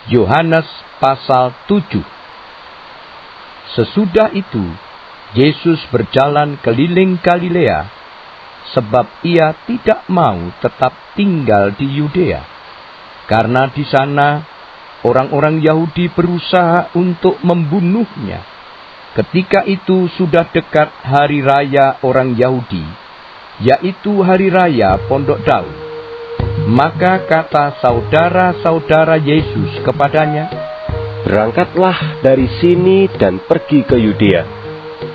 Yohanes pasal 7. Sesudah itu, Yesus berjalan keliling Galilea, sebab ia tidak mau tetap tinggal di Yudea. Karena di sana, orang-orang Yahudi berusaha untuk membunuhnya. Ketika itu sudah dekat hari raya orang Yahudi, yaitu hari raya Pondok Daun. Maka kata saudara-saudara Yesus kepadanya, "Berangkatlah dari sini dan pergi ke Yudea,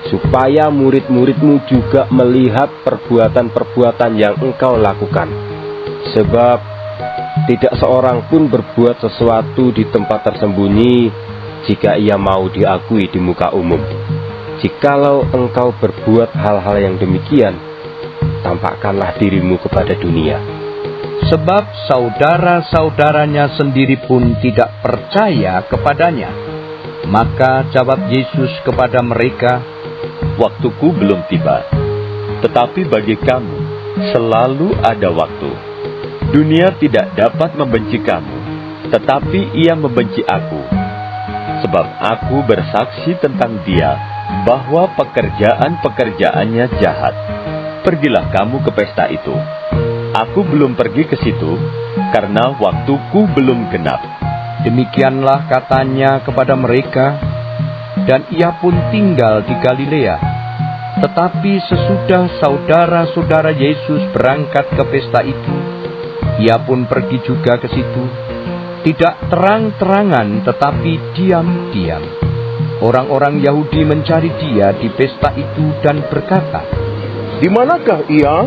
supaya murid-muridmu juga melihat perbuatan-perbuatan yang engkau lakukan. Sebab tidak seorang pun berbuat sesuatu di tempat tersembunyi, jika ia mau diakui di muka umum. Jikalau engkau berbuat hal-hal yang demikian, tampakkanlah dirimu kepada dunia." Sebab saudara-saudaranya sendiri pun tidak percaya kepadanya. Maka jawab Yesus kepada mereka, "Waktuku belum tiba, tetapi bagi kamu selalu ada waktu. Dunia tidak dapat membenci kamu, tetapi ia membenci aku. Sebab aku bersaksi tentang dia bahwa pekerjaan-pekerjaannya jahat. Pergilah kamu ke pesta itu. Aku belum pergi ke situ, karena waktuku belum genap." Demikianlah katanya kepada mereka, dan ia pun tinggal di Galilea. Tetapi sesudah saudara-saudara Yesus berangkat ke pesta itu, ia pun pergi juga ke situ, tidak terang-terangan tetapi diam-diam. Orang-orang Yahudi mencari dia di pesta itu dan berkata, "Di manakah ia?"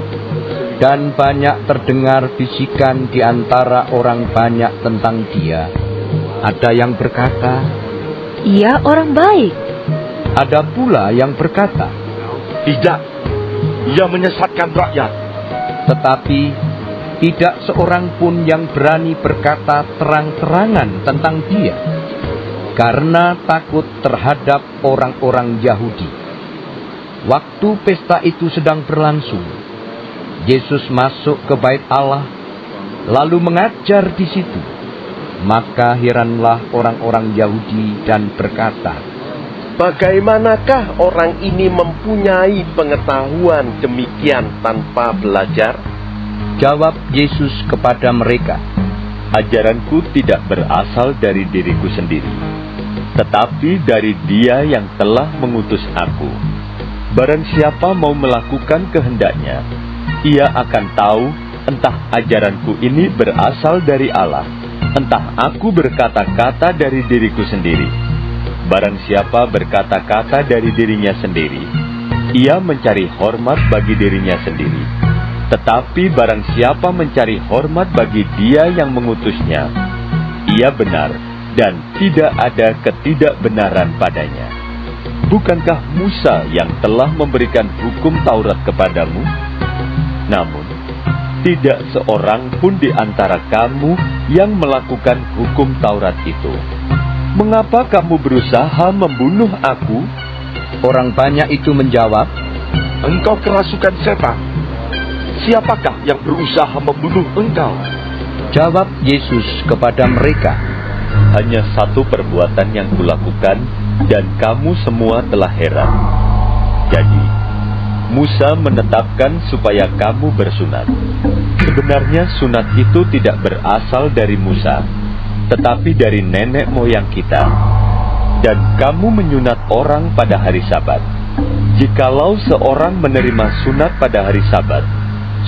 Dan banyak terdengar bisikan di antara orang banyak tentang dia. Ada yang berkata, "Ia orang baik." Ada pula yang berkata, "Tidak, ia menyesatkan rakyat." Tetapi tidak seorang pun yang berani berkata terang-terangan tentang dia, karena takut terhadap orang-orang Yahudi. Waktu pesta itu sedang berlangsung, Yesus masuk ke bait Allah, lalu mengajar di situ. Maka heranlah orang-orang Yahudi dan berkata, "Bagaimanakah orang ini mempunyai pengetahuan demikian tanpa belajar?" Jawab Yesus kepada mereka, "Ajaranku tidak berasal dari diriku sendiri, tetapi dari Dia yang telah mengutus aku. Barang siapa mau melakukan kehendaknya, ia akan tahu entah ajaranku ini berasal dari Allah, entah aku berkata-kata dari diriku sendiri. Barang siapa berkata-kata dari dirinya sendiri, ia mencari hormat bagi dirinya sendiri. Tetapi barang siapa mencari hormat bagi Dia yang mengutusnya, ia benar dan tidak ada ketidakbenaran padanya. Bukankah Musa yang telah memberikan hukum Taurat kepadamu? Namun, tidak seorang pun di antara kamu yang melakukan hukum Taurat itu. Mengapa kamu berusaha membunuh aku?" Orang banyak itu menjawab, "Engkau kerasukan setan. Siapakah yang berusaha membunuh engkau?" Jawab Yesus kepada mereka, "Hanya satu perbuatan yang kulakukan, dan kamu semua telah heran. Jadi, Musa menetapkan supaya kamu bersunat. Sebenarnya sunat itu tidak berasal dari Musa, tetapi dari nenek moyang kita. Dan kamu menyunat orang pada hari Sabat. Jikalau seorang menerima sunat pada hari Sabat,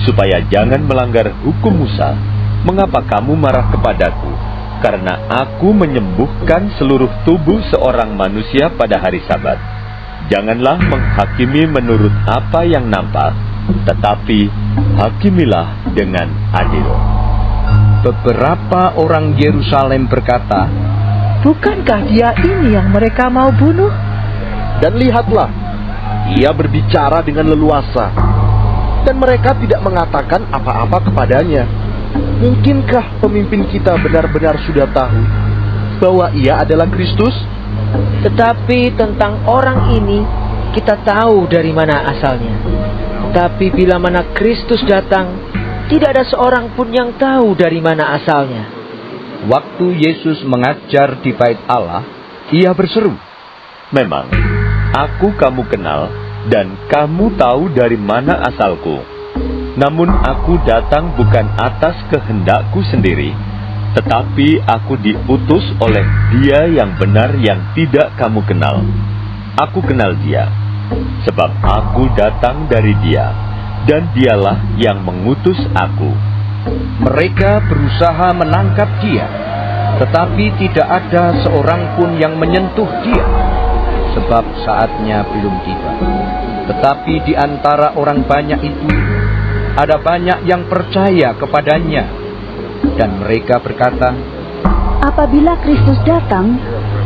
supaya jangan melanggar hukum Musa, mengapa kamu marah kepadaku? Karena aku menyembuhkan seluruh tubuh seorang manusia pada hari Sabat. Janganlah menghakimi menurut apa yang nampak, tetapi hakimilah dengan adil." Beberapa orang Yerusalem berkata, "Bukankah dia ini yang mereka mau bunuh?" Dan lihatlah, ia berbicara dengan leluasa, dan mereka tidak mengatakan apa-apa kepadanya. Mungkinkah pemimpin kita benar-benar sudah tahu bahwa ia adalah Kristus? Tetapi tentang orang ini kita tahu dari mana asalnya. Tapi bila mana Kristus datang, tidak ada seorang pun yang tahu dari mana asalnya. Waktu Yesus mengajar di Bait Allah, ia berseru, Memang, aku kamu kenal, dan kamu tahu dari mana asalku. Namun aku datang bukan atas kehendakku sendiri, tetapi aku diutus oleh Dia yang benar yang tidak kamu kenal. Aku kenal Dia, sebab aku datang dari Dia, dan Dialah yang mengutus aku. Mereka berusaha menangkap dia, tetapi tidak ada seorang pun yang menyentuh dia, sebab saatnya belum tiba. Tetapi di antara orang banyak itu, ada banyak yang percaya kepadanya, dan mereka berkata, Apabila Kristus datang,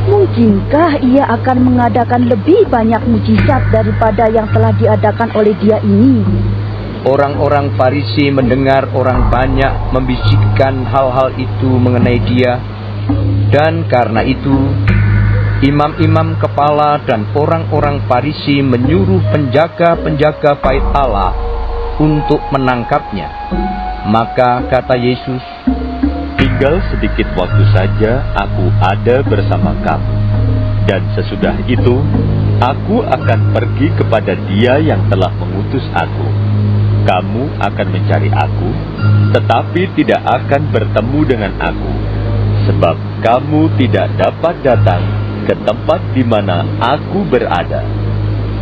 mungkinkah ia akan mengadakan lebih banyak mujizat daripada yang telah diadakan oleh Dia ini? Orang-orang Farisi mendengar orang banyak membisikkan hal-hal itu mengenai dia, dan karena itu, imam-imam kepala dan orang-orang Farisi menyuruh penjaga-penjaga Bait Allah untuk menangkapnya. Maka kata Yesus, Tinggal sedikit waktu saja aku ada bersama kamu, dan sesudah itu aku akan pergi kepada Dia yang telah mengutus aku. Kamu akan mencari aku, tetapi tidak akan bertemu dengan aku, sebab kamu tidak dapat datang ke tempat di mana aku berada.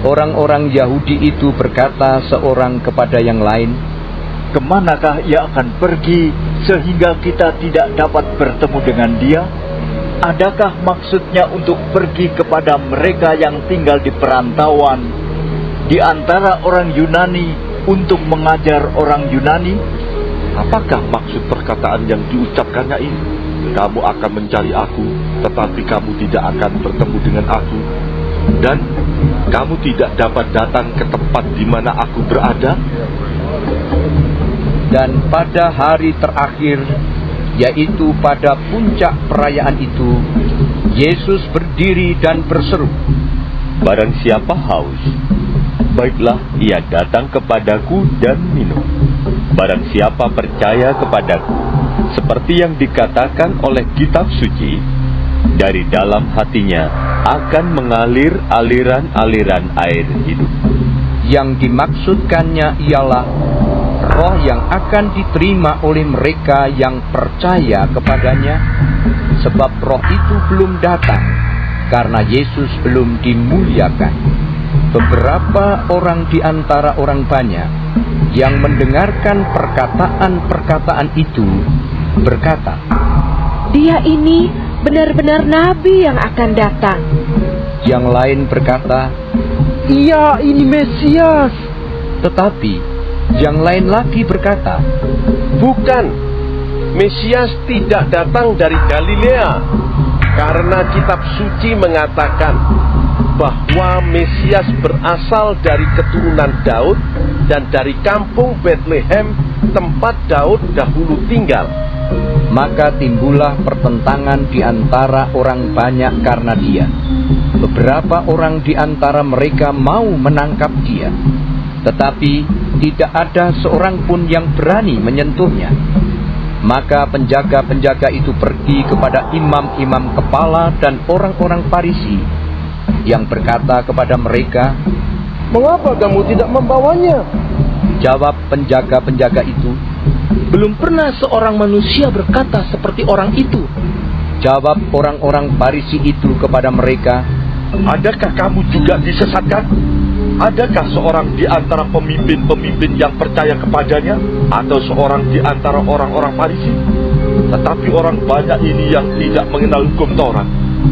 orang-orang Yahudi itu berkata seorang kepada yang lain, Kemanakah ia akan pergi sehingga kita tidak dapat bertemu dengan dia? Adakah maksudnya untuk pergi kepada mereka yang tinggal di perantauan, di antara orang Yunani, untuk mengajar orang Yunani? Apakah maksud perkataan yang diucapkannya ini? Kamu akan mencari aku, tetapi kamu tidak akan bertemu dengan aku. Dan kamu tidak dapat datang ke tempat di mana aku berada. Dan pada hari terakhir, yaitu pada puncak perayaan itu, Yesus berdiri dan berseru, Barang siapa haus, baiklah ia datang kepadaku dan minum. Barang siapa percaya kepadaku, seperti yang dikatakan oleh kitab suci, dari dalam hatinya akan mengalir aliran-aliran air hidup. Yang dimaksudkannya ialah roh yang akan diterima oleh mereka yang percaya kepadanya, sebab roh itu belum datang, karena Yesus belum dimuliakan. Beberapa orang di antara orang banyak yang mendengarkan perkataan-perkataan itu berkata, Dia ini benar-benar nabi yang akan datang. Yang lain berkata, Ia ini Mesias. tetapi yang lain lagi berkata, Bukan, Mesias tidak datang dari Galilea, karena kitab suci mengatakan bahwa Mesias berasal dari keturunan Daud dan dari kampung Bethlehem, tempat Daud dahulu tinggal. Maka timbullah pertentangan di antara orang banyak karena dia. Beberapa orang di antara mereka mau menangkap dia, tetapi tidak ada seorang pun yang berani menyentuhnya. Maka penjaga-penjaga itu pergi kepada imam-imam kepala dan orang-orang Farisi, yang berkata kepada mereka, Mengapa kamu tidak membawanya? Jawab penjaga-penjaga itu, Belum pernah seorang manusia berkata seperti orang itu. Jawab orang-orang Farisi itu kepada mereka, Adakah kamu juga disesatkan? Adakah seorang di antara pemimpin-pemimpin yang percaya kepadanya, atau seorang di antara orang-orang Farisi? Tetapi orang banyak ini yang tidak mengenal hukum Taurat,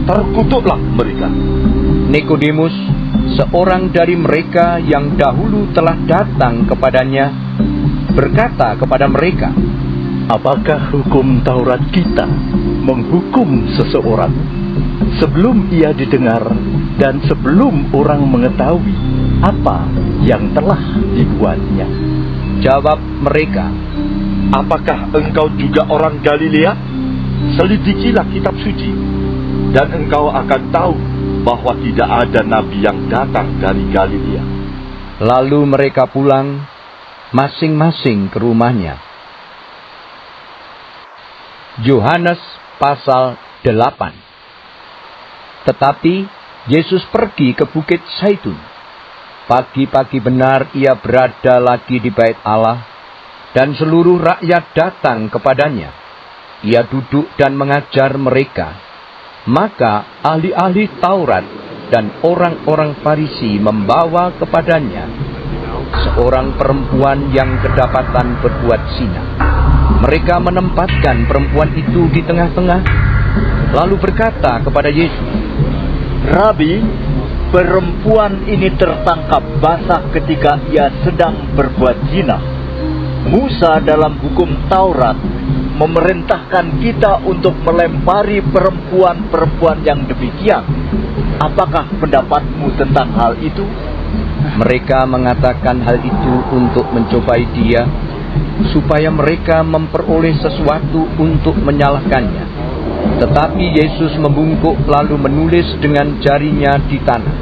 terkutuklah mereka. Nikodemus, seorang dari mereka yang dahulu telah datang kepadanya, berkata kepada mereka, Apakah hukum Taurat kita menghukum seseorang sebelum ia didengar dan sebelum orang mengetahui apa yang telah dibuatnya? Jawab mereka, Apakah engkau juga orang Galilea? Selidikilah kitab suci, dan engkau akan tahu bahwa tidak ada nabi yang datang dari Galilea. Lalu mereka pulang masing-masing ke rumahnya. Yohanes pasal 8. Tetapi Yesus pergi ke Bukit Zaitun. Pagi-pagi benar ia berada lagi di Bait Allah, dan seluruh rakyat datang kepadanya. Ia duduk dan mengajar mereka. Maka ahli-ahli Taurat dan orang-orang Farisi membawa kepadanya seorang perempuan yang kedapatan berbuat zina. Mereka menempatkan perempuan itu di tengah-tengah, lalu berkata kepada Yesus, Rabi, perempuan ini tertangkap basah ketika ia sedang berbuat zina. Musa dalam hukum Taurat memerintahkan kita untuk melempari perempuan-perempuan yang demikian. Apakah pendapatmu tentang hal itu? Mereka mengatakan hal itu untuk mencobai dia, supaya mereka memperoleh sesuatu untuk menyalahkannya. Tetapi Yesus membungkuk lalu menulis dengan jarinya di tanah.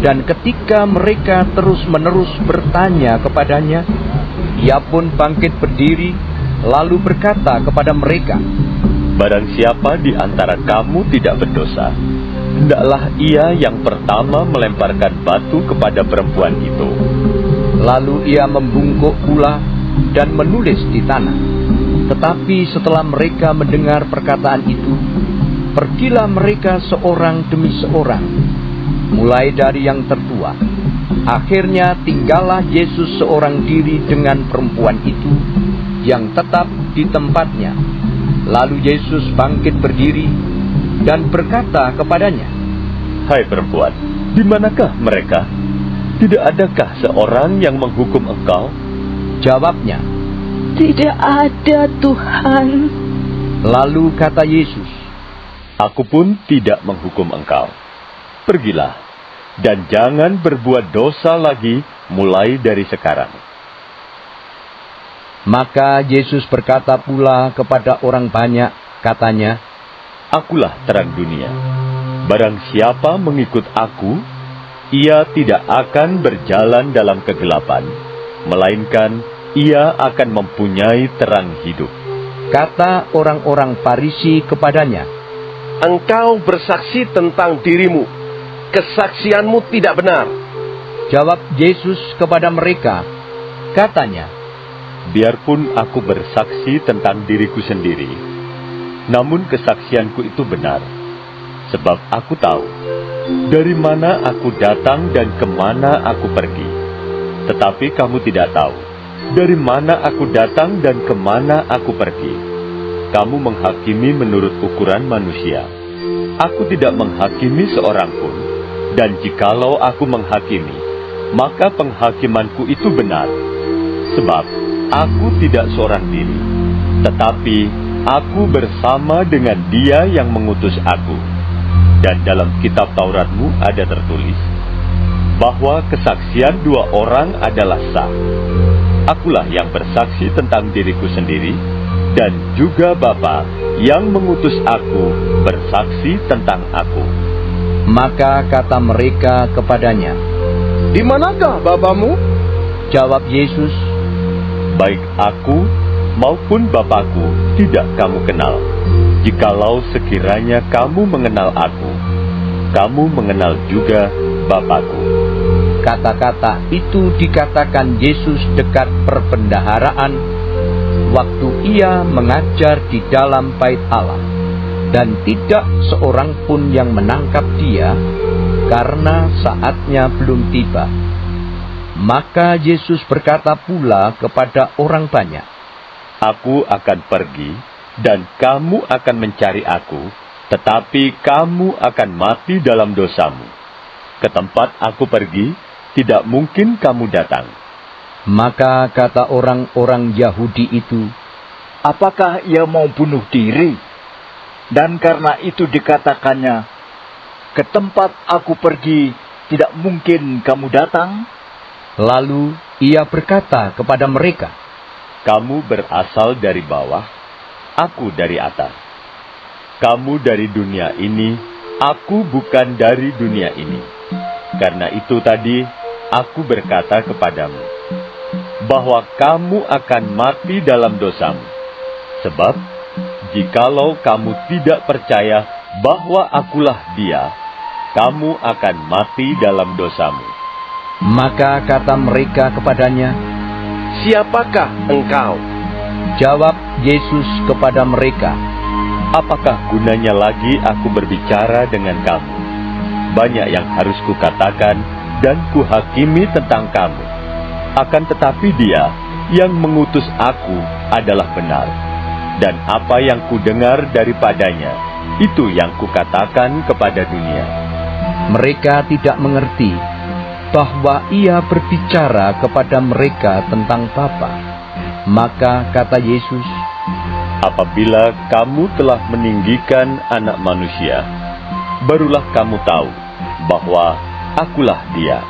Dan ketika mereka terus-menerus bertanya kepadanya, ia pun bangkit berdiri, lalu berkata kepada mereka, Barang siapa di antara kamu tidak berdosa, hendaklah ia yang pertama melemparkan batu kepada perempuan itu. Lalu ia membungkuk pula dan menulis di tanah. Tetapi setelah mereka mendengar perkataan itu, pergilah mereka seorang demi seorang, mulai dari yang tertua. Akhirnya tinggallah Yesus seorang diri dengan perempuan itu, yang tetap di tempatnya. Lalu Yesus bangkit berdiri dan berkata kepadanya, Hai perempuan, di manakah mereka? Tidak adakah seorang yang menghukum engkau? Jawabnya, Tidak ada, Tuhan. Lalu kata Yesus, Aku pun tidak menghukum engkau. Pergilah, dan jangan berbuat dosa lagi mulai dari sekarang. Maka Yesus berkata pula kepada orang banyak, katanya, Akulah terang dunia. Barang siapa mengikut aku, ia tidak akan berjalan dalam kegelapan, melainkan ia akan mempunyai terang hidup. Kata orang-orang Farisi kepadanya, Engkau bersaksi tentang dirimu. Kesaksianmu tidak benar. Jawab Yesus kepada mereka, katanya, Biarpun aku bersaksi tentang diriku sendiri, namun kesaksianku itu benar. Sebab aku tahu dari mana aku datang dan kemana aku pergi. Tetapi kamu tidak tahu dari mana aku datang dan kemana aku pergi. Kamu menghakimi menurut ukuran manusia. Aku tidak menghakimi seorang pun, dan jikalau aku menghakimi, maka penghakimanku itu benar. Sebab aku tidak seorang diri, tetapi aku bersama dengan Dia yang mengutus aku. Dan dalam kitab Tauratmu ada tertulis bahwa kesaksian dua orang adalah sah. Akulah yang bersaksi tentang diriku sendiri, dan juga Bapa yang mengutus aku bersaksi tentang aku. Maka kata mereka kepadanya, Di manakah Bapamu? Jawab Yesus, Baik aku maupun Bapakku tidak kamu kenal. Jikalau sekiranya kamu mengenal aku, kamu mengenal juga Bapakku. Kata-kata itu dikatakan Yesus dekat perbendaharaan, waktu ia mengajar di dalam Bait Allah, dan tidak seorang pun yang menangkap dia, karena saatnya belum tiba. Maka Yesus berkata pula kepada orang banyak, Aku akan pergi, dan kamu akan mencari aku, tetapi kamu akan mati dalam dosamu. Ke tempat aku pergi, tidak mungkin kamu datang. Maka kata orang-orang Yahudi itu, Apakah ia mau bunuh diri? Dan karena itu dikatakannya, Ke tempat aku pergi, tidak mungkin kamu datang. Lalu ia berkata kepada mereka, Kamu berasal dari bawah, aku dari atas. Kamu dari dunia ini, aku bukan dari dunia ini. Karena itu tadi, aku berkata kepadamu, bahwa kamu akan mati dalam dosamu. Sebab, jikalau kamu tidak percaya bahwa akulah Dia, kamu akan mati dalam dosamu. Maka kata mereka kepadanya, "Siapakah engkau?" jawab Yesus kepada mereka, Apakah gunanya lagi aku berbicara dengan kamu? Banyak yang harus kukatakan dan kuhakimi tentang kamu. Akan tetapi Dia yang mengutus aku adalah benar. Dan apa yang kudengar daripadanya, itu yang kukatakan kepada dunia. Mereka tidak mengerti bahwa Ia berbicara kepada mereka tentang Bapa. Maka kata Yesus, Apabila kamu telah meninggikan Anak Manusia, barulah kamu tahu bahwa akulah Dia,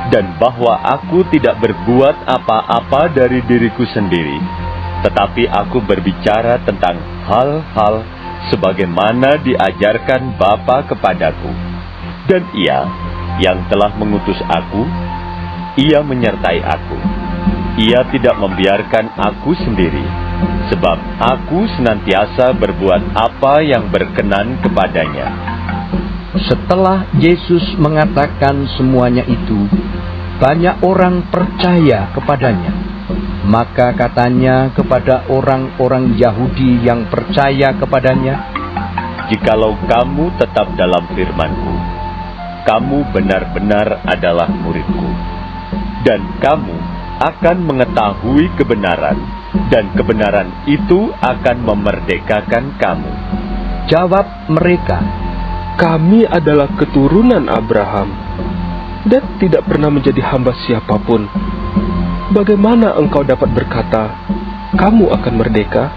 dan bahwa aku tidak berbuat apa-apa dari diriku sendiri, tetapi aku berbicara tentang hal-hal sebagaimana diajarkan Bapa kepadaku. Dan Ia yang telah mengutus aku, Ia menyertai aku. Ia tidak membiarkan aku sendiri, sebab aku senantiasa berbuat apa yang berkenan kepadanya. setelah Yesus mengatakan semuanya itu, banyak orang percaya kepadanya. Maka katanya kepada orang-orang Yahudi yang percaya kepadanya, Jikalau kamu tetap dalam firman-Ku, kamu benar-benar adalah murid-Ku, dan kamu akan mengetahui kebenaran, dan kebenaran itu akan memerdekakan kamu. jawab mereka, "Kami adalah keturunan Abraham dan tidak pernah menjadi hamba siapapun. Bagaimana engkau dapat berkata, kamu akan merdeka?"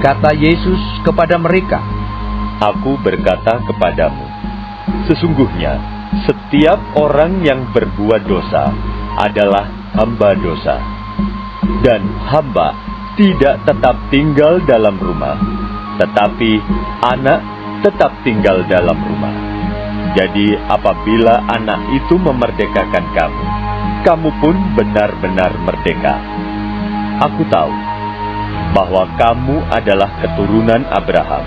kata Yesus kepada mereka, Aku berkata kepadamu, sesungguhnya setiap orang yang berbuat dosa adalah hamba dosa. Dan hamba tidak tetap tinggal dalam rumah, tetapi anak tetap tinggal dalam rumah. Jadi apabila anak itu memerdekakan kamu, kamu pun benar-benar merdeka. Aku tahu bahwa kamu adalah keturunan Abraham,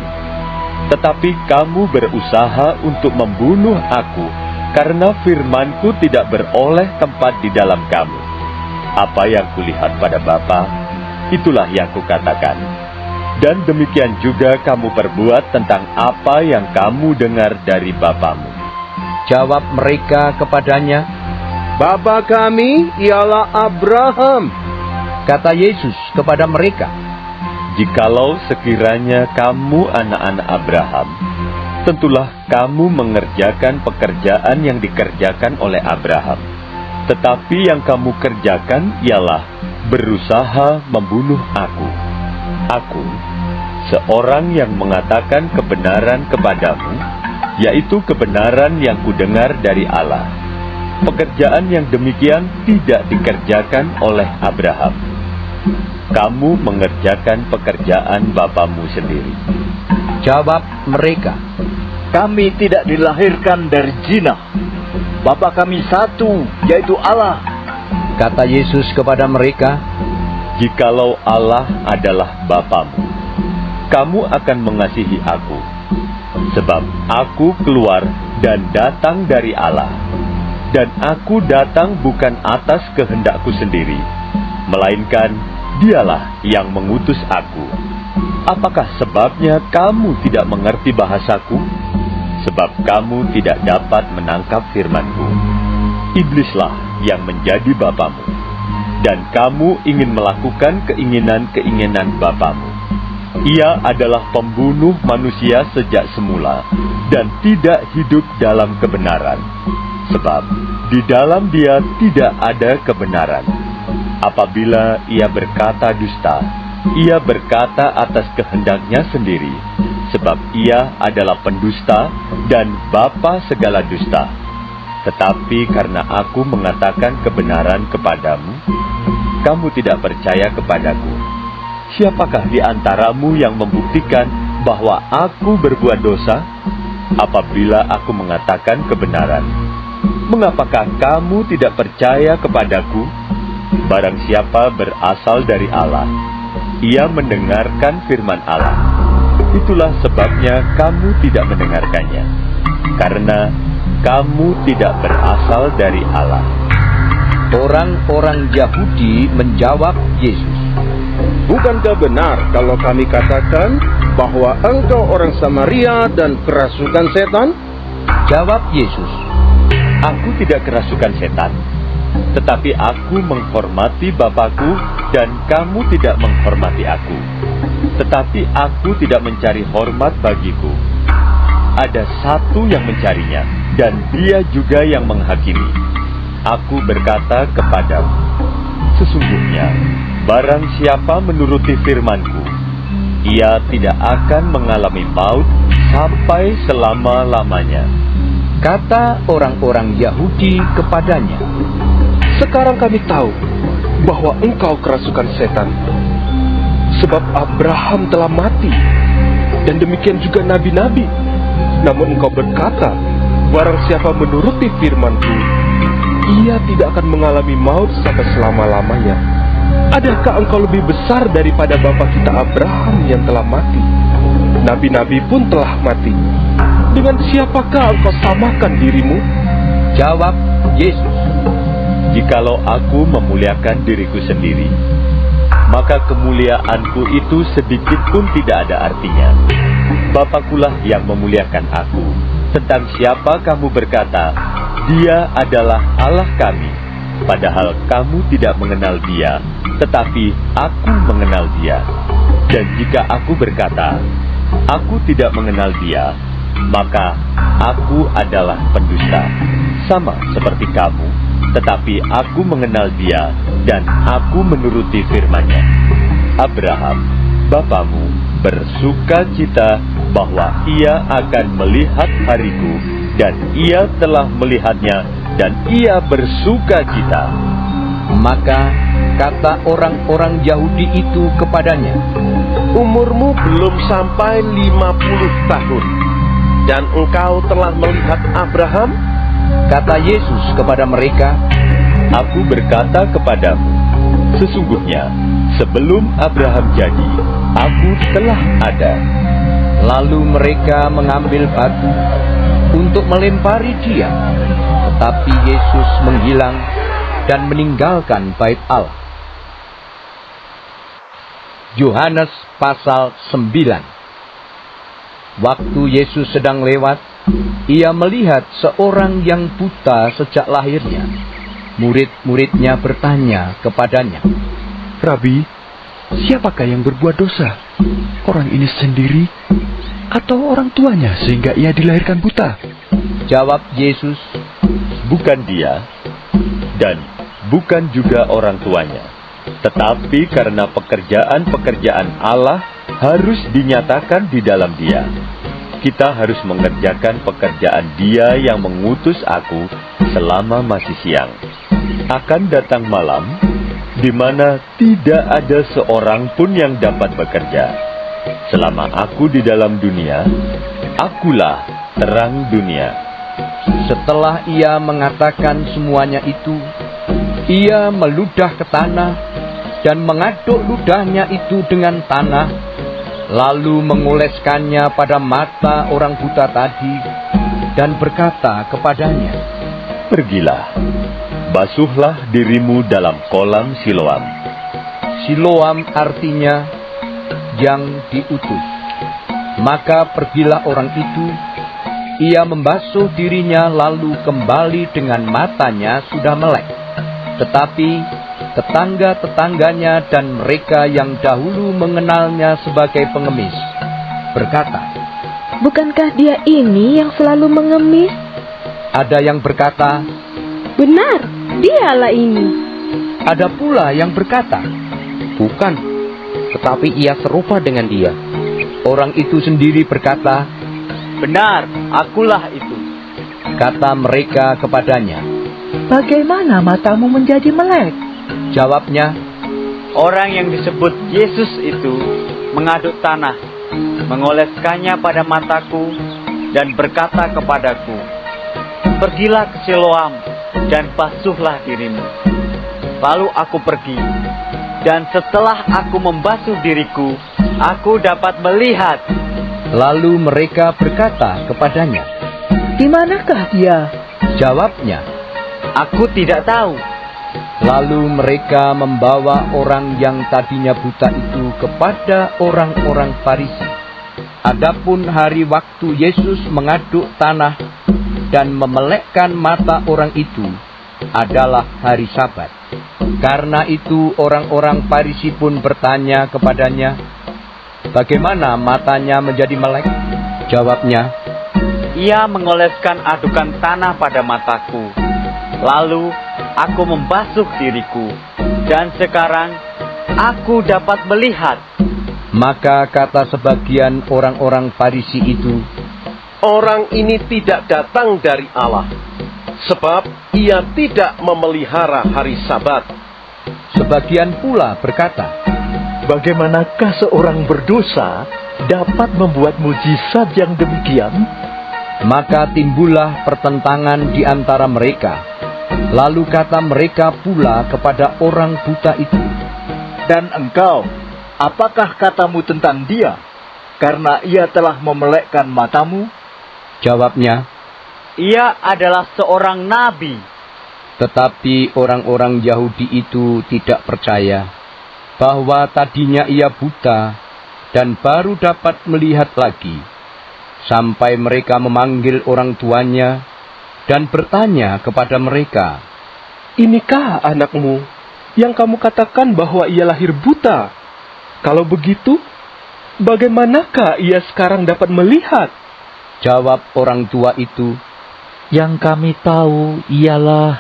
tetapi kamu berusaha untuk membunuh aku karena firman-Ku tidak beroleh tempat di dalam kamu. Apa yang kulihat pada Bapa, itulah yang kukatakan. Dan demikian juga kamu perbuat tentang apa yang kamu dengar dari bapamu. jawab mereka kepadanya, "Bapa kami ialah Abraham." kata Yesus kepada mereka, Jikalau sekiranya kamu anak-anak Abraham, tentulah kamu mengerjakan pekerjaan yang dikerjakan oleh Abraham. Tetapi yang kamu kerjakan ialah berusaha membunuh aku. Aku, seorang yang mengatakan kebenaran kepadamu, yaitu kebenaran yang kudengar dari Allah. Pekerjaan yang demikian tidak dikerjakan oleh Abraham. Kamu mengerjakan pekerjaan bapamu sendiri. jawab mereka, Kami tidak dilahirkan dari zina. Bapa kami satu, yaitu Allah. kata Yesus kepada mereka, Jikalau Allah adalah bapamu, kamu akan mengasihi aku, sebab aku keluar dan datang dari Allah. Dan aku datang bukan atas kehendakku sendiri, melainkan Dialah yang mengutus aku. Apakah sebabnya kamu tidak mengerti bahasaku? Sebab kamu tidak dapat menangkap firman-Ku. Iblislah yang menjadi bapamu, dan kamu ingin melakukan keinginan-keinginan bapamu. Ia adalah pembunuh manusia sejak semula, dan tidak hidup dalam kebenaran. Sebab di dalam Dia tidak ada kebenaran. Apabila ia berkata dusta, ia berkata atas kehendaknya sendiri, sebab ia adalah pendusta dan bapa segala dusta. Tetapi karena aku mengatakan kebenaran kepadamu, kamu tidak percaya kepadaku. Siapakah di antaramu yang membuktikan bahwa aku berbuat dosa? Apabila aku mengatakan kebenaran, mengapakah kamu tidak percaya kepadaku? Barang siapa berasal dari Allah, ia mendengarkan firman Allah. itulah sebabnya kamu tidak mendengarkannya, karena kamu tidak berasal dari Allah. Orang-orang Yahudi menjawab Yesus, Bukankah benar kalau kami katakan bahwa engkau orang Samaria dan kerasukan setan? Jawab Yesus, Aku tidak kerasukan setan, tetapi aku menghormati Bapakku dan kamu tidak menghormati aku. Tetapi aku tidak mencari hormat bagiku. Ada satu yang mencarinya, dan dia juga yang menghakimi. Aku berkata kepadamu, sesungguhnya, barang siapa menuruti firman-Ku, ia tidak akan mengalami maut sampai selama-lamanya. kata orang-orang Yahudi kepadanya. Sekarang kami tahu bahwa engkau kerasukan setan. Sebab Abraham telah mati, dan demikian juga nabi-nabi. Namun engkau berkata, barang siapa menuruti firman-Ku, ia tidak akan mengalami maut sampai selama-lamanya. Adakah engkau lebih besar daripada bapa kita Abraham yang telah mati? Nabi-nabi pun telah mati. Dengan siapakah engkau samakan dirimu? Jawab Yesus, Jikalau aku memuliakan diriku sendiri, maka kemuliaanku itu sedikit pun tidak ada artinya. Bapakulah yang memuliakan aku. Tentang siapa kamu berkata, Dia adalah Allah kami, padahal kamu tidak mengenal Dia, tetapi aku mengenal Dia. Dan jika aku berkata, aku tidak mengenal Dia, maka aku adalah pendusta, sama seperti kamu. Tetapi aku mengenal Dia, dan aku menuruti firman-Nya. Abraham, bapamu, bersuka cita bahwa ia akan melihat hariku, dan ia telah melihatnya, dan ia bersuka cita. maka kata orang-orang Yahudi itu kepadanya, Umurmu belum sampai 50 tahun, dan engkau telah melihat Abraham? kata Yesus kepada mereka, Aku berkata kepadamu, sesungguhnya sebelum Abraham jadi, aku telah ada. Lalu mereka mengambil batu untuk melempari Dia, tetapi Yesus menghilang dan meninggalkan bait Allah. Yohanes pasal 9. Waktu Yesus sedang lewat, Ia melihat seorang yang buta sejak lahirnya. Murid-muridnya bertanya kepadanya, Rabi, siapakah yang berbuat dosa? Orang ini sendiri atau orang tuanya sehingga ia dilahirkan buta? Jawab Yesus, Bukan dia, dan bukan juga orang tuanya, tetapi karena pekerjaan-pekerjaan Allah harus dinyatakan di dalam Dia. Kita harus mengerjakan pekerjaan Dia yang mengutus aku selama masih siang. Akan datang malam, di mana tidak ada seorang pun yang dapat bekerja. Selama aku di dalam dunia, akulah terang dunia. Setelah Ia mengatakan semuanya itu, Ia meludah ke tanah dan mengaduk ludahnya itu dengan tanah, lalu mengoleskannya pada mata orang buta tadi, dan berkata kepadanya, Pergilah, basuhlah dirimu dalam kolam Siloam. Siloam artinya yang diutus. Maka pergilah orang itu, ia membasuh dirinya lalu kembali dengan matanya sudah melek. Tetapi tetangga-tetangganya dan mereka yang dahulu mengenalnya sebagai pengemis berkata, Bukankah dia ini yang selalu mengemis? Ada yang berkata, Benar, dialah ini. ada pula yang berkata, Bukan, tetapi ia serupa dengan dia. orang itu sendiri berkata, Benar, akulah itu. kata mereka kepadanya. Bagaimana matamu menjadi melek? Jawabnya, Orang yang disebut Yesus itu mengaduk tanah, mengoleskannya pada mataku, dan berkata kepadaku, Pergilah ke Siloam, dan basuhlah dirimu. Lalu aku pergi, dan setelah aku membasuh diriku, aku dapat melihat. Lalu mereka berkata kepadanya, "Di manakah dia?" Jawabnya, Aku tidak tahu. lalu mereka membawa orang yang tadinya buta itu kepada orang-orang Farisi. Adapun hari waktu Yesus mengaduk tanah dan memelekkan mata orang itu adalah hari Sabat. Karena itu orang-orang Farisi pun bertanya kepadanya, bagaimana matanya menjadi melek? Jawabnya, Ia mengoleskan adukan tanah pada mataku. Lalu aku membasuh diriku, dan sekarang aku dapat melihat. maka kata sebagian orang-orang Farisi itu, Orang ini tidak datang dari Allah, sebab ia tidak memelihara hari Sabat. Sebagian pula berkata, Bagaimanakah seorang berdosa dapat membuat mujizat yang demikian? Maka timbullah pertentangan di antara mereka. Lalu kata mereka pula kepada orang buta itu, Dan engkau, apakah katamu tentang dia? Karena ia telah memelekkan matamu? Jawabnya, Ia adalah seorang nabi. tetapi orang-orang Yahudi itu tidak percaya bahwa tadinya ia buta dan baru dapat melihat lagi, sampai mereka memanggil orang tuanya dan bertanya kepada mereka, Inikah anakmu yang kamu katakan bahwa ia lahir buta? Kalau begitu, bagaimanakah ia sekarang dapat melihat? Jawab orang tua itu, Yang kami tahu ialah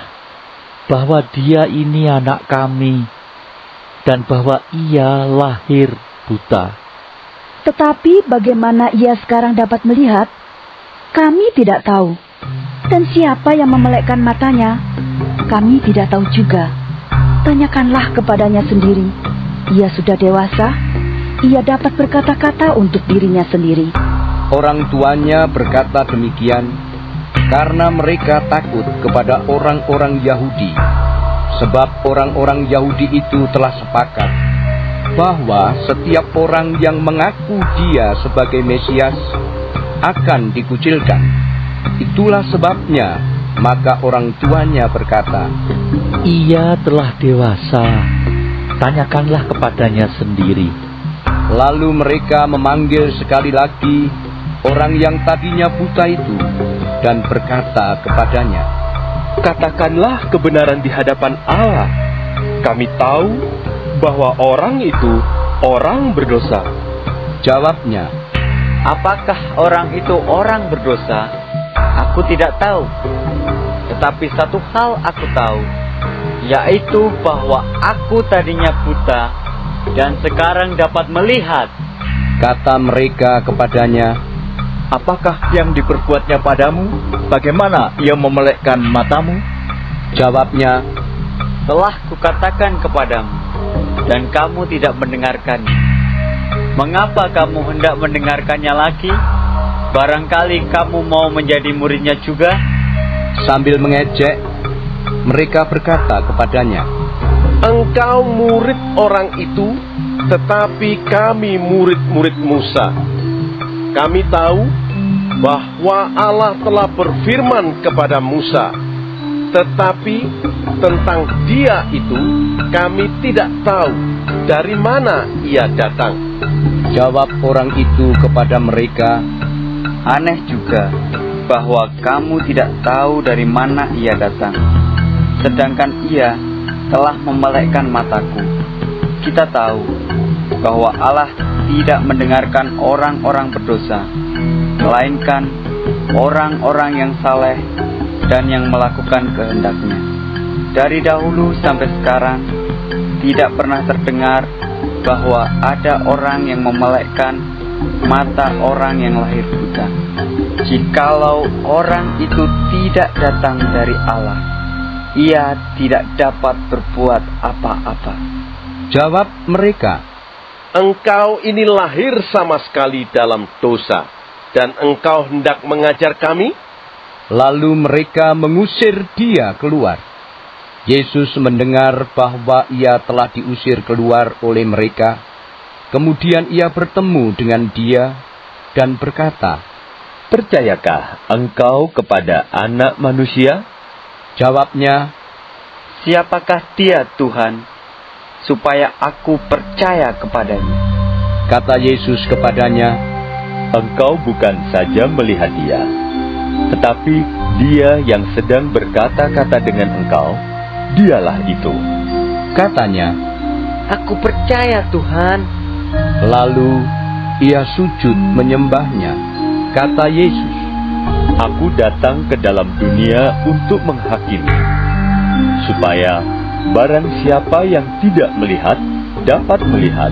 bahwa dia ini anak kami, dan bahwa ia lahir buta. Tetapi bagaimana ia sekarang dapat melihat? Kami tidak tahu. Dan siapa yang memelekkan matanya? Kami tidak tahu juga. Tanyakanlah kepadanya sendiri. Ia sudah dewasa. Ia dapat berkata-kata untuk dirinya sendiri. Orang tuanya berkata demikian karena mereka takut kepada orang-orang Yahudi, sebab orang-orang Yahudi itu telah sepakat bahwa setiap orang yang mengaku dia sebagai Mesias akan dikucilkan. Itulah sebabnya maka orang tuanya berkata, Ia telah dewasa, tanyakanlah kepadanya sendiri. Lalu mereka memanggil sekali lagi orang yang tadinya buta itu dan berkata kepadanya, Katakanlah kebenaran di hadapan Allah. Kami tahu bahwa orang itu orang berdosa. Jawabnya, Apakah orang itu orang berdosa? Aku tidak tahu. Tetapi satu hal aku tahu, yaitu bahwa aku tadinya buta dan sekarang dapat melihat. kata mereka kepadanya, Apakah yang diperbuatnya padamu? Bagaimana ia memelekkan matamu? Jawabnya, Telah kukatakan kepadamu, dan kamu tidak mendengarkannya. Mengapa kamu hendak mendengarkannya lagi? Barangkali kamu mau menjadi muridnya juga? sambil mengejek, mereka berkata kepadanya, Engkau murid orang itu, tetapi kami murid-murid Musa. Kami tahu bahwa Allah telah berfirman kepada Musa, tetapi tentang dia itu kami tidak tahu dari mana ia datang. Jawab orang itu kepada mereka, Aneh juga bahwa kamu tidak tahu dari mana ia datang, sedangkan ia telah memelekkan mataku. Kita tahu bahwa Allah tidak mendengarkan orang-orang berdosa, melainkan orang-orang yang saleh dan yang melakukan kehendaknya. Dari dahulu sampai sekarang, tidak pernah terdengar bahwa ada orang yang memelekkan mata orang yang lahir buta. Jikalau orang itu tidak datang dari Allah, ia tidak dapat berbuat apa-apa. Jawab mereka, Engkau ini lahir sama sekali dalam dosa, dan engkau hendak mengajar kami? Lalu mereka mengusir dia keluar. Yesus mendengar bahwa ia telah diusir keluar oleh mereka. Kemudian ia bertemu dengan dia dan berkata, "Percayakah engkau kepada Anak Manusia?" Jawabnya, "Siapakah dia, Tuhan, supaya aku percaya kepadanya?" Kata Yesus kepadanya, "Engkau bukan saja melihat dia, tetapi dia yang sedang berkata-kata dengan engkau, dialah itu." Katanya, "Aku percaya, Tuhan." Lalu ia sujud menyembahnya. Kata Yesus, "Aku datang ke dalam dunia untuk menghakimi, supaya barang siapa yang tidak melihat dapat melihat,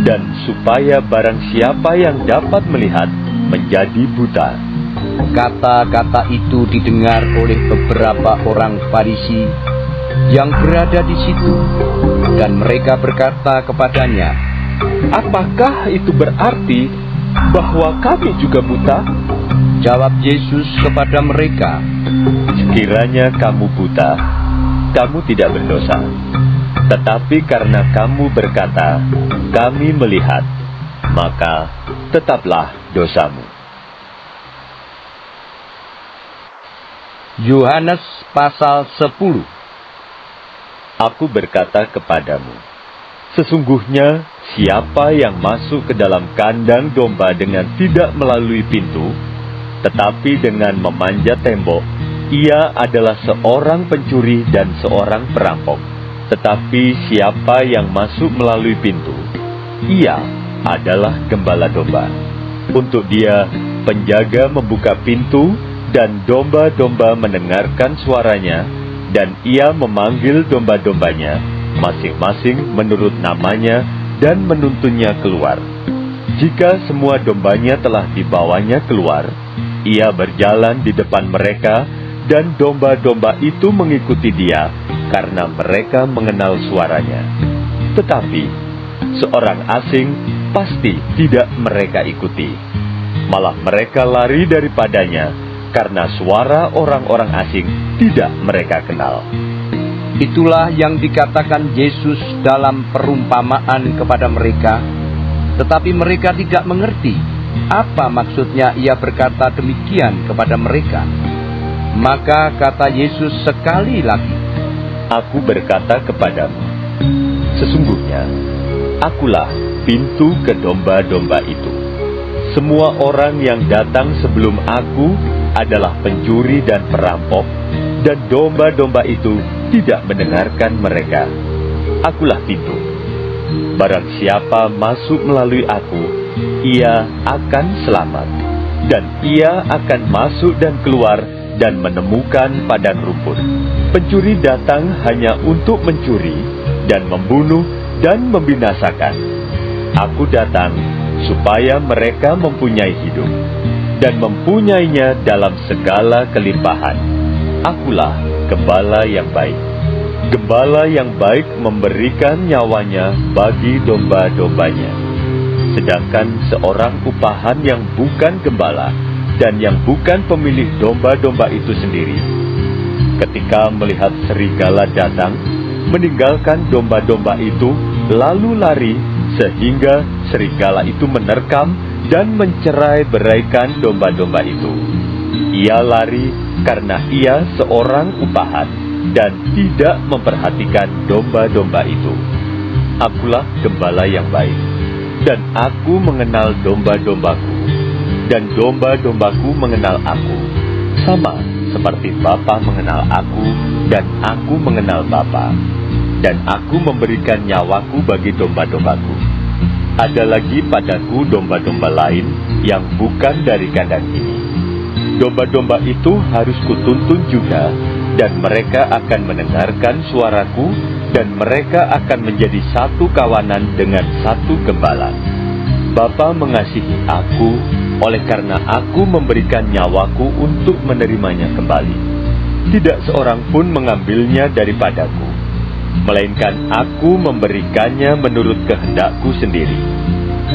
dan supaya barang siapa yang dapat melihat menjadi buta." Kata-kata itu didengar oleh beberapa orang Farisi yang berada di situ, dan mereka berkata kepadanya, "Apakah itu berarti bahwa kami juga buta?" Jawab Yesus kepada mereka, "Sekiranya kamu buta, kamu tidak berdosa. Tetapi karena kamu berkata, 'Kami melihat,' maka tetaplah dosamu." Yohanes pasal 10. Aku berkata kepadamu, sesungguhnya siapa yang masuk ke dalam kandang domba dengan tidak melalui pintu, tetapi dengan memanjat tembok, ia adalah seorang pencuri dan seorang perampok. Tetapi siapa yang masuk melalui pintu, ia adalah gembala domba. Untuk dia, penjaga membuka pintu, dan domba-domba mendengarkan suaranya, dan ia memanggil domba-dombanya, masing-masing menurut namanya, dan menuntunnya keluar. Jika semua dombanya telah dibawanya keluar, ia berjalan di depan mereka, dan domba-domba itu mengikuti dia, karena mereka mengenal suaranya. Tetapi seorang asing pasti tidak mereka ikuti, malah mereka lari daripadanya, karena suara orang-orang asing tidak mereka kenal. Itulah yang dikatakan Yesus dalam perumpamaan kepada mereka, tetapi mereka tidak mengerti apa maksudnya ia berkata demikian kepada mereka. Maka kata Yesus sekali lagi, "Aku berkata kepadamu, sesungguhnya akulah pintu ke domba-domba itu. Semua orang yang datang sebelum aku adalah pencuri dan perampok, dan domba-domba itu tidak mendengarkan mereka. Akulah pintu. Barang siapa masuk melalui aku, ia akan selamat, dan ia akan masuk dan keluar dan menemukan padang rumput. Pencuri datang hanya untuk mencuri dan membunuh dan membinasakan. Aku datang supaya mereka mempunyai hidup, dan mempunyainya dalam segala kelimpahan. Akulah gembala yang baik. Gembala yang baik memberikan nyawanya bagi domba-dombanya. Sedangkan seorang upahan yang bukan gembala dan yang bukan pemilik domba-domba itu sendiri, ketika melihat serigala datang, meninggalkan domba-domba itu, lalu lari, sehingga serigala itu menerkam dan mencerai-beraikan domba-domba itu. Ia lari karena ia seorang upahan dan tidak memperhatikan domba-domba itu. Akulah gembala yang baik, dan aku mengenal domba-dombaku, dan domba-dombaku mengenal aku, sama seperti Bapa mengenal aku, dan aku mengenal Bapa, dan aku memberikan nyawaku bagi domba-dombaku. Ada lagi padaku domba-domba lain yang bukan dari kandang ini. Domba-domba itu harus kutuntun juga, dan mereka akan mendengarkan suaraku, dan mereka akan menjadi satu kawanan dengan satu gembala. Bapa mengasihi aku, oleh karena aku memberikan nyawaku untuk menerimanya kembali. Tidak seorang pun mengambilnya daripadaku, melainkan aku memberikannya menurut kehendakku sendiri.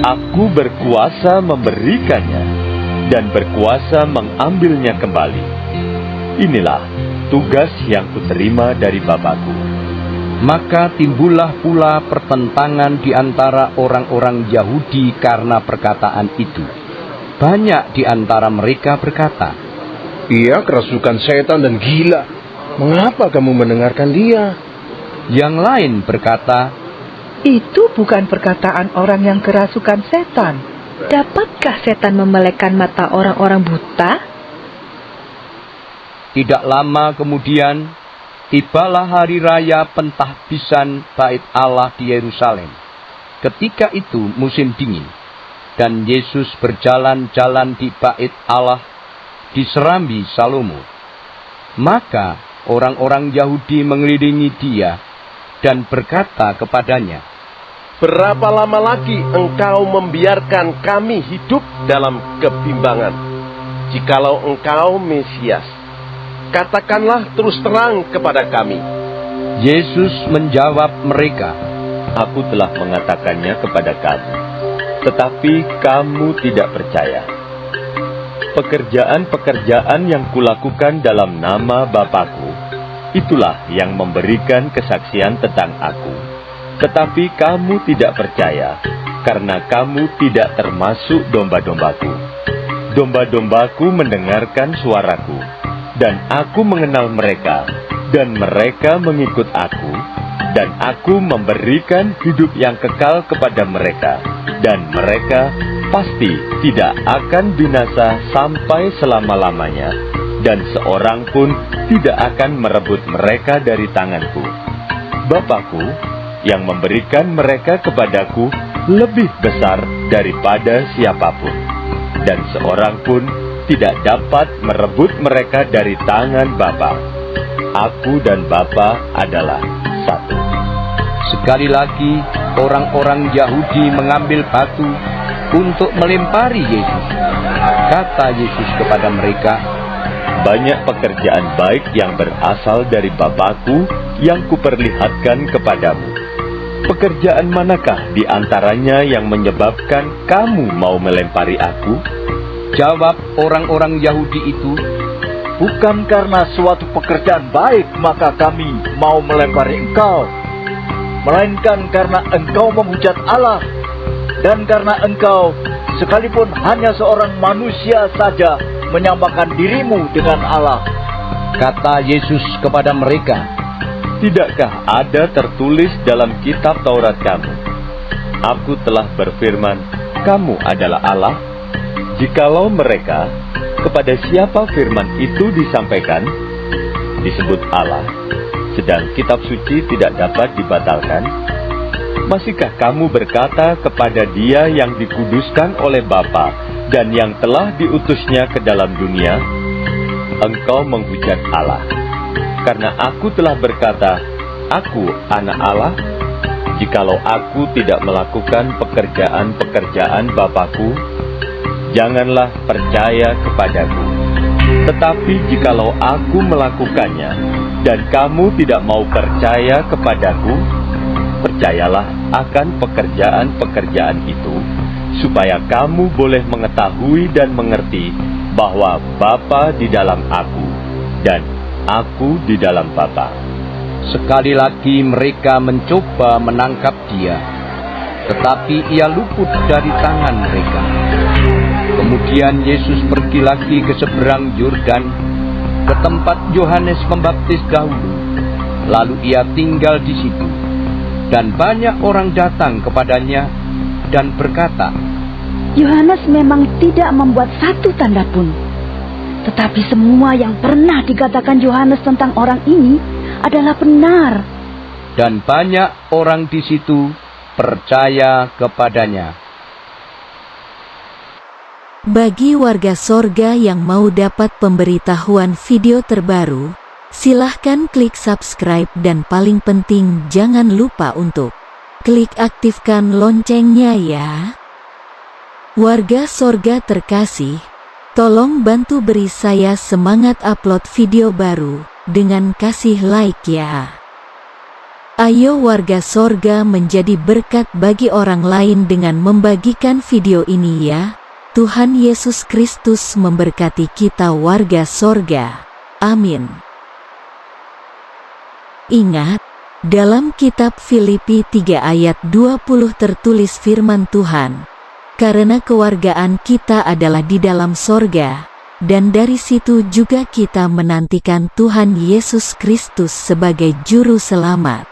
Aku berkuasa memberikannya, dan berkuasa mengambilnya kembali. Inilah tugas yang kuterima dari Bapakku." Maka timbullah pula pertentangan di antara orang-orang Yahudi karena perkataan itu. banyak di antara mereka berkata, "Ia kerasukan setan dan gila. Mengapa kamu mendengarkan dia?" Yang lain berkata, Itu bukan perkataan orang yang kerasukan setan. Dapatkah setan memelekkan mata orang-orang buta? Tidak lama kemudian, tibalah hari raya pentahbisan Bait Allah di Yerusalem. Ketika itu musim dingin, dan Yesus berjalan-jalan di Bait Allah di serambi Salomo. Maka orang-orang Yahudi mengelilingi dia dan berkata kepadanya, "Berapa lama lagi engkau membiarkan kami hidup dalam kebimbangan? Jikalau engkau Mesias, katakanlah terus terang kepada kami." Yesus menjawab mereka, Aku telah mengatakannya kepada kamu, tetapi kamu tidak percaya. Pekerjaan-pekerjaan yang kulakukan dalam nama Bapa-Ku, itulah yang memberikan kesaksian tentang Aku. Tetapi kamu tidak percaya, karena kamu tidak termasuk domba-dombaku. Domba-dombaku mendengarkan suaraku, dan Aku mengenal mereka, dan mereka mengikut Aku, dan Aku memberikan hidup yang kekal kepada mereka, dan mereka pasti tidak akan binasa sampai selama-lamanya, dan seorang pun tidak akan merebut mereka dari tanganku. Bapa-Ku yang memberikan mereka kepadaku lebih besar daripada siapapun, dan seorang pun tidak dapat merebut mereka dari tangan Bapa. Aku dan Bapa adalah satu. Sekali lagi, orang-orang Yahudi mengambil batu untuk melempari Yesus. Kata Yesus kepada mereka, Banyak pekerjaan baik yang berasal dari Bapa-Ku yang kuperlihatkan kepadamu. Pekerjaan manakah di antaranya yang menyebabkan kamu mau melempari Aku? Jawab orang-orang Yahudi itu, Bukan karena suatu pekerjaan baik maka kami mau melempari engkau, melainkan karena engkau menghujat Allah, dan karena engkau sekalipun hanya seorang manusia saja menyamakan dirimu dengan Allah. Kata Yesus kepada mereka, Tidakkah ada tertulis dalam kitab Taurat kamu, Aku telah berfirman, kamu adalah Allah? Jikalau mereka, kepada siapa firman itu disampaikan, disebut Allah, sedang kitab suci tidak dapat dibatalkan, masihkah kamu berkata kepada Dia yang dikuduskan oleh Bapa dan yang telah diutusnya ke dalam dunia, engkau menghujat Allah? Karena Aku telah berkata, Aku anak Allah. Jikalau Aku tidak melakukan pekerjaan-pekerjaan Bapa-Ku, janganlah percaya kepadaku. Tetapi jikalau Aku melakukannya, dan kamu tidak mau percaya kepadaku, percayalah akan pekerjaan-pekerjaan itu, supaya kamu boleh mengetahui dan mengerti bahwa Bapa di dalam Aku, dan Aku di dalam Bapa. Sekali lagi mereka mencoba menangkap Dia, tetapi Ia luput dari tangan mereka. Kemudian Yesus pergi lagi ke seberang Yordan, ke tempat Yohanes Pembaptis dahulu. Lalu Ia tinggal di situ, dan banyak orang datang kepadanya dan berkata, Yohanes memang tidak membuat satu tanda pun. Tetapi semua yang pernah dikatakan Yohanes tentang orang ini adalah benar. Dan banyak orang di situ percaya kepadanya. Bagi warga sorga yang mau dapat pemberitahuan video terbaru, silahkan klik subscribe dan paling penting jangan lupa untuk klik aktifkan loncengnya ya. Warga sorga terkasih, tolong bantu beri saya semangat upload video baru dengan kasih like ya. Ayo warga sorga menjadi berkat bagi orang lain dengan membagikan video ini ya. Tuhan Yesus Kristus memberkati kita warga sorga. Amin. Ingat, dalam kitab Filipi 3 ayat 20 tertulis firman Tuhan, karena kewargaan kita adalah di dalam sorga, dan dari situ juga kita menantikan Tuhan Yesus Kristus sebagai Juru Selamat.